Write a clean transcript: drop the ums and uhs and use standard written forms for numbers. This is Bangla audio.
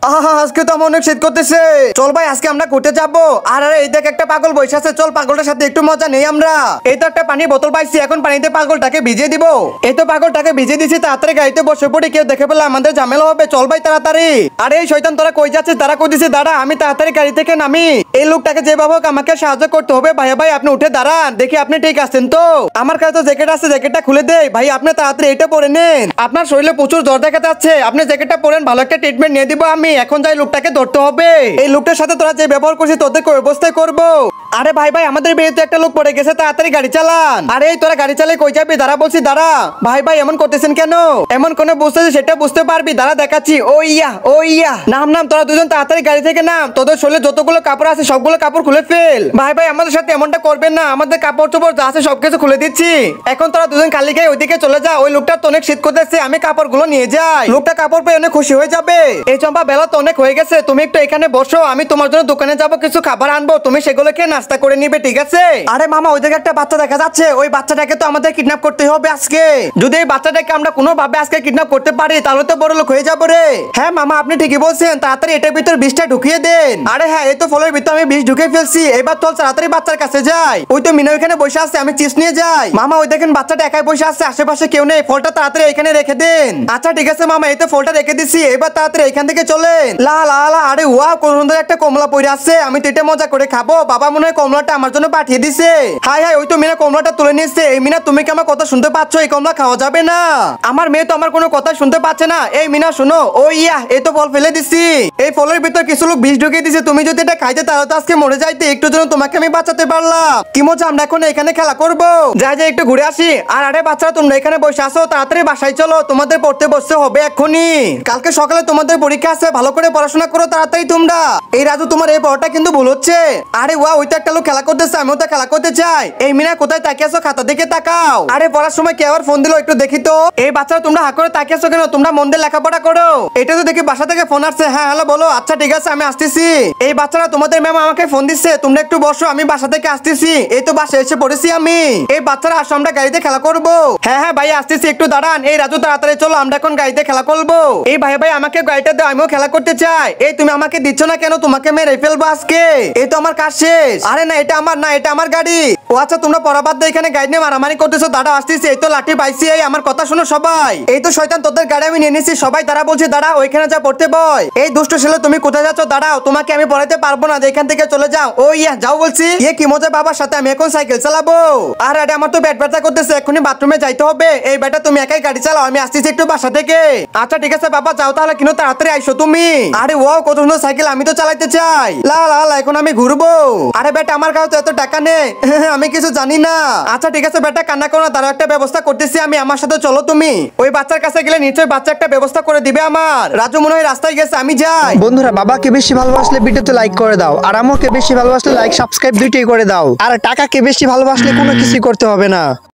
আজকে তো আমার অনেক শীত করতেছে। চল ভাই আজকে আমরা ঘুরতে যাবো। আর এই দেখ একটা পাগল বসে আছে, চল পাগলটার সাথে একটু মজা নেই আমরা। এই তো একটা পানির বোতল পাইছি, এখন পানিতে পাগলটাকে ভিজিয়ে দিব। এই তো পাগলটাকে ভিজিয়ে দিছি, তাড়াতাড়ি গাড়িতে বসে পড়ি, কেউ দেখে পেলে আমাদের ঝামেলা হবে। চল ভাই তাড়াতাড়ি। আরে এই শয়তান তোরা কই যাচ্ছে? তারা কই দিছে, দাঁড়া আমি তাড়াতাড়ি গাড়ি থেকে নামি। এই লোকটাকে যেভাবে হোক আমাকে সাহায্য করতে হবে। ভাইয়া ভাই আপনি উঠে দাঁড়ান, দেখি আপনি ঠিক আছেন তো? আমার কাছে তো জ্যাকেট আছে, জ্যাকেটটা খুলে দেই। ভাই আপনি তাড়াতাড়ি এটা পরে নেন, আপনার শরীরে প্রচুর জ্বর দেখা যাচ্ছে। আপনি জ্যাকেটটা পরেন, ভালো একটা ট্রিটমেন্ট নিয়ে দিব আমি। এখন যাই লোকটাকে ধরতে হবে। এই লোকটার সাথে তোরা যে ব্যবহার করছিস তোদের কোন অবস্থায় করবো? আরে ভাই ভাই আমাদের বিয়েতে একটা লোক পড়ে গেছে, তাড়াতাড়ি গাড়ি চালান। আরে তোরা গাড়ি চালিয়ে কই যাবি? দাঁড়া বলছি দাঁড়া। ভাই ভাই এমন করতেছেন কেন? এমন কোন বুঝতেছে সেটা বুঝতে পারবি, দাঁড়া দেখাচ্ছি। ও ইয়া নাম নাম, তোরা দুজন তাড়াতাড়ি গাড়ি থেকে নাম। তোদের শরীরে যতগুলো কাপড় আছে সবগুলো কাপড় খুলে ফেল। ভাই ভাই আমাদের সাথে এমনটা করবেন না, আমাদের কাপড় চোপড় যা আছে সবকিছু খুলে দিচ্ছি। এখন তোরা দুজন খালি গায়ে ওইদিকে চলে যা। ওই লোকটার তো অনেক শীত করতেছে, আমি কাপড়গুলো নিয়ে যাই। লোকটা কাপড় পেয়ে অনেক খুশি হয়ে যাবে। এই চম্পা বেলা তো অনেক হয়ে গেছে, তুমি একটু এখানে বসো, আমি তোমার জন্য দোকানে যাবো, কিছু খাবার আনবো, তুমি সেগুলো খেয়ে নাস্তা করে নিবে, ঠিক আছে? আরে মামা ওই জায়গায় একটা বাচ্চা দেখা যাচ্ছে, ওই বাচ্চাটাকে তো আমাদের কিডন্যাপ করতে হবে আজকে। যদি এই বাচ্চাটাকে আমরা কোনোভাবে আজকে কিডন্যাপ করতে পারি তাহলে তো বড় লোক হয়ে যাবো রে। হ্যাঁ মামা আপনি ঠিকই বলছেন, তাড়াতাড়ি এটার ভিতর বিষটা ঢুকিয়ে দেন। আরে হ্যাঁ এই তো ফলের ভিতর আমি বিষ ঢুকিয়ে ফেলছি। এবার চল তাড়াতাড়ি বাচ্চার কাছে যাই। ওই তো মিনা ওইখানে বসে আছে, আমি চিপস নিয়ে যাই। মামা ওই দেখেন বাচ্চাটা একাই বসে আছে, আশেপাশে কেউ নেই। ফলটা তাড়াতাড়ি এখানে রেখে দেন। আচ্ছা ঠিক আছে মামা, এই তো ফলটা রেখে দিছি। এবার তাড়াতাড়ি এখান থেকে চলেন। লা লা লা, আরে ওয়াও কত সুন্দর একটা কমলা পড়ে আছে, আমি তো এটা মজা করে খাবো। বাবা মনে হয় কমলাটা আমার জন্য পাঠিয়ে দিছে। হাই হাই ওই তো মিনা কমলাটা তুলে নিয়েছে। এই মিনা তুমি কি আমার কথা শুনতে পাচ্ছ? এই কমলা খাওয়া যাবে না। আমার মেয়ে তো আমার কোনো কথা শুনতে পাচ্ছে না। এই মিনা শোনো। ও ইয়া এই তো ফল ফেলে দিছি। এই ফলের ভিতর কিছু লোক বিষ ঢুকিয়ে দিছে, তুমি যদি এটা খাইতে তাহলে তো আজকে মরে যাইতে। একটু জন্য তোমাকে আমি বাঁচাতে পারলাম। কি মজা, আমরা এখন এখানে খেলা করবো। যাই যাই একটু ঘুরে আসি। আর আরে বাচ্চারা তোমরা এখানে বসে আসো, তাড়াতাড়ি বাসায় চলো, তোমাদের পড়তে বসতে হবে এক্ষুনি। কালকে সকালে তোমাদের পরীক্ষা আছে, ভালো করে পড়াশোনা করো তাড়াতাড়ি তোমরা। এই রাজু তোমার এই পড়াটা কিন্তু ভুল হচ্ছে। আরে ওয়া ওই তো একটা লোক খেলা করতেছে, আমিও তো খেলা করতে চাই। এই মিনা কোথায় তাকিয়ে আছো? খাতা দিকে তাকাও। আরে পড়ার সময় কে আবার ফোন দিলো, একটু দেখি তো। এই বাচ্চারা তোমরা হাঁ করে তাকিয়ে আছো কেন? তোমরা মন দিয়ে লেখাপড়া করো। এটা তো দেখি বাসা থেকে ফোন আসছে। হ্যাঁ হ্যালো বলো। আচ্ছা ঠিক আছে আমি আসতেছি। এই বাচ্চারা তোমাদের ম্যাম আমাকে ফোন দিচ্ছে, তোমরা একটু বসো, আমি বাসা থেকে আসতেছি। এই তো বাসায় এসে পড়েছি আমি। এই বাচ্চারা আসো আমরা গাড়িতে খেলা করবো। হ্যাঁ হ্যাঁ ভাই আসতেছি, একটু দাঁড়ান। এই রাজু তাড়াতাড়ি চলো, আমরা এখন গাড়িতে খেলা করবো। এই ভাই ভাই আমাকে গাড়িটা দাও, আমিও খেলা করতে চাই। এই তুমি আমাকে দিচ্ছ না কেন? তোমাকে মেরে ফেলবো আজকে। এই তো আমার কাজ শেষ। আরে না এটা আমার না, এটা আমার গাড়ি। ও আচ্ছা তোমরা পড়াবাদ দিয়ে এখানে গাড়ি নিয়ে মারামারি করতেছো, দাঁড়া আসতেছি। এই তো লাঠি পাইছি। এই আমার কথা শোনো সবাই। এই তো শয়তান তোদের গাড়ি আমি নিয়ে নিছি। সবাই দাঁড়া বলছি, দাঁড়া ওইখানে যা পড়তে বয়। এই দুষ্ট ছেলে তুমি কোথায় যাচ্ছ? দাঁড়াও, তোমাকে আমি পড়াতে পারবো না, এখান থেকে চলে যাও। ও ইয়া যাও বলছি। কি মজা বাবার সাথে, আমি এখন সাইকেল চালাবো। আর আরে আমার তো পেট ব্যথা করতেছে, এক্ষুনি বাথরুমে যাইতে হবে। এই বেটা তুমি একাই গাড়ি চালাও, আমি আসতেছি একটু বাসা থেকে। আচ্ছা ঠিক আছে বাবা যাও তাহলে, কিন্তু তাড়াতাড়ি আইসো তুমি। আরে ওয়াও কত সুন্দর সাইকেল, আমি তো চালাইতে চাই। লা লা লা এখন আমি ঘুরবো। আরে বেটা আমার কাছে তো এত টাকা নেই, আমি কিছু জানি না। আচ্ছা ঠিক আছে বেটা কান্না করো না, তার একটা ব্যবস্থা করতেছি আমি, আমার সাথে চলো তুমি। ওই বাচ্চার কাছে গেলে নিশ্চয়ই বাচ্চা একটা ব্যবস্থা করে দিবে আমার। রাজু মনে হয় রাস্তায় গেছে, আমি যাই। বন্ধুরা বাবাকে বেশি ভালোবাসলে ভিডিওতে লাইক করে দাও, আর আম্মুকে বেশি ভালোবাসলে লাইক সাবস্ক্রাইব দুইটাই করে দাও। আর টাকাকে বেশি ভালোবাসলে কোনো কিছুই করতে হবে না।